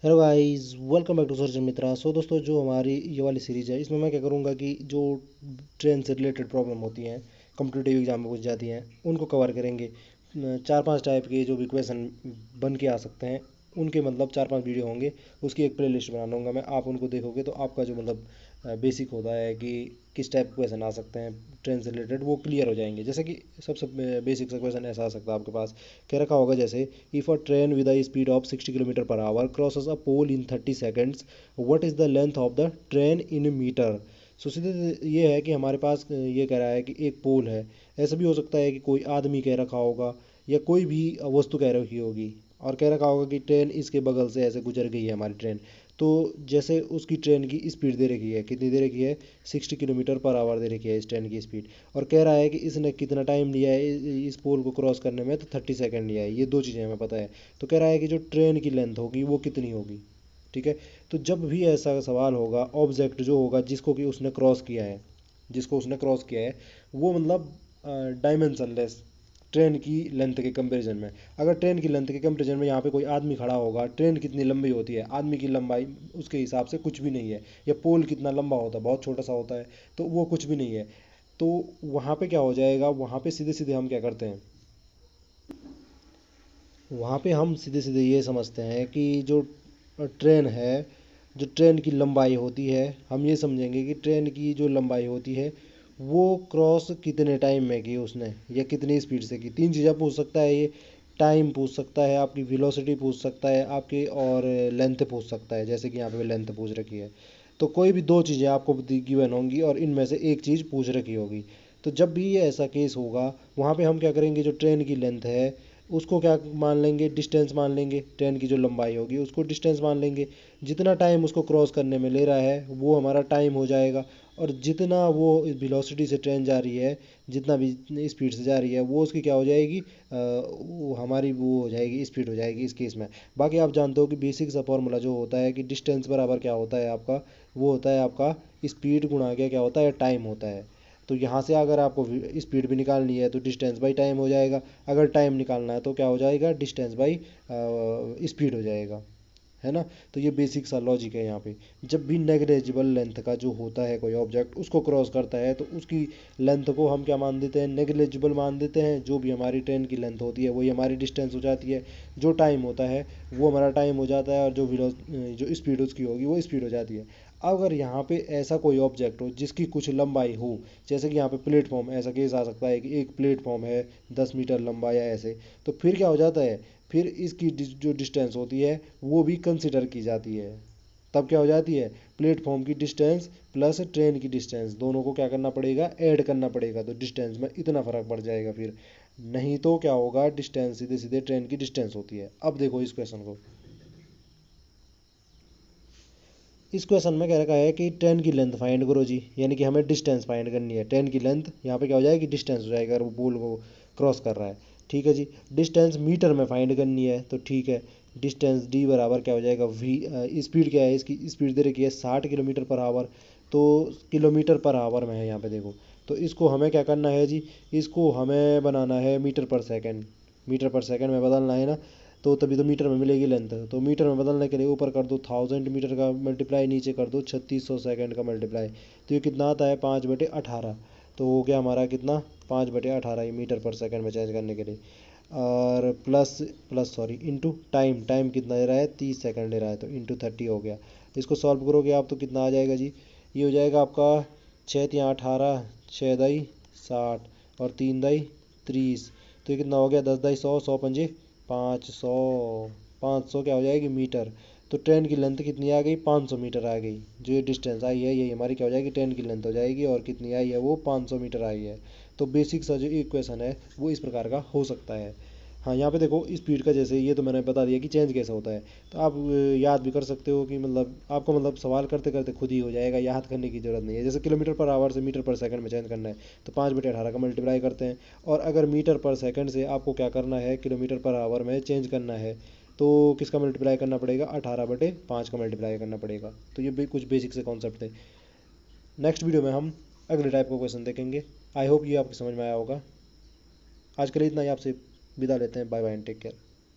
Hello guys, welcome back to surgeon Mitra. दोस्तों, जो हमारी ये वाली सीरीज़ है, इसमें मैं क्या करूँगा कि जो ट्रेन से रिलेटेड प्रॉब्लम होती हैं, कॉम्पिटिटिव एग्जाम में पूछ जाती हैं, उनको कवर करेंगे। चार पांच टाइप के जो भी क्वेश्चन बन के आ सकते हैं, उनके मतलब चार पांच वीडियो होंगे। उसकी एक प्ले लिस्ट बना लूँगा मैं, आप उनको देखोगे तो आपका जो मतलब बेसिक होता है कि किस टाइप के क्वेश्चन आ सकते हैं ट्रेन से रिलेटेड, वो क्लियर हो जाएंगे। जैसे कि सबसे बेसिक सा क्वेश्चन ऐसा आ सकता है आपके पास, कह रखा होगा जैसे, if a train with a speed of 60 kilometre per hour crosses a pole in 30 seconds, what is the length of the train in metre. सो सीधे ये है कि हमारे पास ये कह रहा है कि एक पोल है। ऐसा भी हो सकता है कि कोई आदमी कह रखा होगा या कोई भी वस्तु कह रखी होगी, और कह रखा होगा कि ट्रेन इसके बगल से ऐसे गुजर गई है हमारी ट्रेन। तो जैसे उसकी ट्रेन की स्पीड दे रखी है, कितनी दे रखी है, 60 किलोमीटर पर आवर दे रखी है इस ट्रेन की स्पीड। और कह रहा है कि इसने कितना टाइम लिया है इस पोल को क्रॉस करने में, तो 30 सेकेंड लिया है। ये दो चीज़ें हमें पता है। तो कह रहा है कि जो ट्रेन की लेंथ होगी वो कितनी होगी। ठीक है। तो जब भी ऐसा सवाल होगा, ऑब्जेक्ट जो होगा जिसको कि उसने क्रॉस किया है, जिसको उसने क्रॉस किया है, वो मतलब डायमेंशनलेस, ट्रेन की लेंथ के कंपैरिजन में। अगर ट्रेन की लेंथ के कंपैरिजन में यहाँ पे कोई आदमी खड़ा होगा, ट्रेन कितनी लंबी होती है, आदमी की लंबाई उसके हिसाब से कुछ भी नहीं है। या पोल कितना लंबा होता है, बहुत छोटा सा होता है, तो वो कुछ भी नहीं है। तो वहाँ पे क्या हो जाएगा, वहाँ पे सीधे सीधे हम क्या करते हैं, वहाँ पे हम सीधे सीधे ये समझते हैं कि जो ट्रेन है, जो ट्रेन की लंबाई होती है, हम ये समझेंगे कि ट्रेन की जो लंबाई होती है वो क्रॉस कितने टाइम में की उसने, या कितनी स्पीड से की। तीन चीज़ें पूछ सकता है ये। टाइम पूछ सकता है, आपकी वेलोसिटी पूछ सकता है आपकी, और लेंथ पूछ सकता है, जैसे कि यहाँ पे लेंथ पूछ रखी है। तो कोई भी दो चीज़ें आपको गिवन होंगी और इनमें से एक चीज़ पूछ रखी होगी। तो जब भी ये ऐसा केस होगा, वहाँ पे हम क्या करेंगे, जो ट्रेन की लेंथ है उसको क्या मान लेंगे, डिस्टेंस मान लेंगे। ट्रेन की जो लंबाई होगी उसको डिस्टेंस मान लेंगे। जितना टाइम उसको क्रॉस करने में ले रहा है वो हमारा टाइम हो जाएगा। और जितना वो वेलोसिटी से ट्रेन जा रही है, जितना भी स्पीड से जा रही है, वो उसकी क्या हो जाएगी, वो हमारी वो हो जाएगी, स्पीड हो जाएगी इस केस में। बाकी आप जानते हो कि बेसिक सा फॉर्मूला जो होता है कि डिस्टेंस बराबर क्या होता है आपका, वो होता है आपका स्पीड गुणा के क्या होता है, टाइम होता है। तो यहाँ से अगर आपको स्पीड भी निकालनी है तो डिस्टेंस बाई टाइम हो जाएगा। अगर टाइम निकालना है तो क्या हो जाएगा, डिस्टेंस बाई स्पीड हो जाएगा। है ना। तो ये बेसिक सा लॉजिक है यहाँ पे। जब भी नेग्लेजिबल लेंथ का जो होता है कोई ऑब्जेक्ट, उसको क्रॉस करता है, तो उसकी लेंथ को हम क्या मान देते हैं, नेग्लेजिबल मान देते हैं। जो भी हमारी ट्रेन की लेंथ होती है वही हमारी डिस्टेंस हो जाती है। जो टाइम होता है वो हमारा टाइम हो जाता है, और जो स्पीड उसकी होगी वो स्पीड हो जाती है। अगर यहाँ पे ऐसा कोई ऑब्जेक्ट हो जिसकी कुछ लंबाई हो, जैसे कि यहाँ पे प्लेटफॉर्म, ऐसा केस आ सकता है कि एक प्लेटफॉर्म है 10 मीटर लंबा या ऐसे, तो फिर क्या हो जाता है, फिर इसकी जो डिस्टेंस होती है वो भी कंसिडर की जाती है। तब क्या हो जाती है, प्लेटफॉर्म की डिस्टेंस प्लस ट्रेन की डिस्टेंस, दोनों को क्या करना पड़ेगा, ऐड करना पड़ेगा। तो डिस्टेंस में इतना फ़र्क पड़ जाएगा फिर। नहीं तो क्या होगा, डिस्टेंस सीधे सीधे ट्रेन की डिस्टेंस होती है। अब देखो इस क्वेश्चन को। इस क्वेश्चन में कह रखा है कि ट्रेन की लेंथ फाइंड करो जी, यानी कि हमें डिस्टेंस फाइंड करनी है। ट्रेन की लेंथ यहाँ पे क्या हो जाएगी, डिस्टेंस हो जाएगा अगर वो पोल को क्रॉस कर रहा है। ठीक है जी। डिस्टेंस मीटर में फाइंड करनी है, तो ठीक है। डिस्टेंस डी बराबर क्या हो जाएगा, वी। स्पीड क्या है, इसकी स्पीड दे रखी है 60 किलोमीटर पर आवर। तो किलोमीटर पर आवर में है यहाँ पे देखो। तो इसको हमें क्या करना है जी, इसको हमें बनाना है मीटर पर सेकेंड। मीटर पर सेकेंड में बदलना है ना। तो तभी तो मीटर में मिलेगी लेंथ। तो मीटर में बदलने के लिए ऊपर कर दो 1000 मीटर का मल्टीप्लाई, नीचे कर दो 3600 सेकेंड का मल्टीप्लाई। तो ये कितना आता है, 5/18। तो हो गया हमारा कितना, 5/18 ये मीटर पर सेकेंड में चेंज करने के लिए। और plus plus sorry into time, time कितना दे रहा है, 30 सेकेंड दे रहा है, तो इंटू 30 हो गया। इसको सॉल्व करोगे आप तो कितना आ जाएगा जी, ये हो जाएगा आपका 6×3 = 18, 6×2 = 60, और 3×2 = 30। तो ये कितना हो गया, 10×2 = 100, 100×5 = 500। 500 क्या हो जाएगी, मीटर। तो ट्रेन की लेंथ कितनी आ गई, 500 मीटर आ गई। जो ये डिस्टेंस आई है यही हमारी क्या हो जाएगी, ट्रेन की लेंथ हो जाएगी। और कितनी आई है, वो 500 मीटर आई है। तो बेसिक सा जो इक्वेशन है वो इस प्रकार का हो सकता है। हाँ, यहाँ पे देखो स्पीड का, जैसे ये तो मैंने बता दिया कि चेंज कैसे होता है। तो आप याद भी कर सकते हो कि मतलब आपको मतलब सवाल करते करते खुद ही हो जाएगा, याद करने की ज़रूरत नहीं है। जैसे किलोमीटर पर आवर से मीटर पर सेकंड में चेंज करना है, तो 5/18 का मल्टीप्लाई करते हैं। और अगर मीटर पर सेकंड से आपको क्या करना है, किलोमीटर पर आवर में चेंज करना है, तो किसका मल्टीप्लाई करना पड़ेगा, 18/5 का मल्टीप्लाई करना पड़ेगा। तो ये भी कुछ बेसिक से कॉन्सेप्ट थे। नेक्स्ट वीडियो में हम अगले टाइप का क्वेश्चन देखेंगे। आई होप ये आपको समझ में आया होगा। आज के लिए इतना ही, आपसे विदा लेते हैं। Bye bye and take care.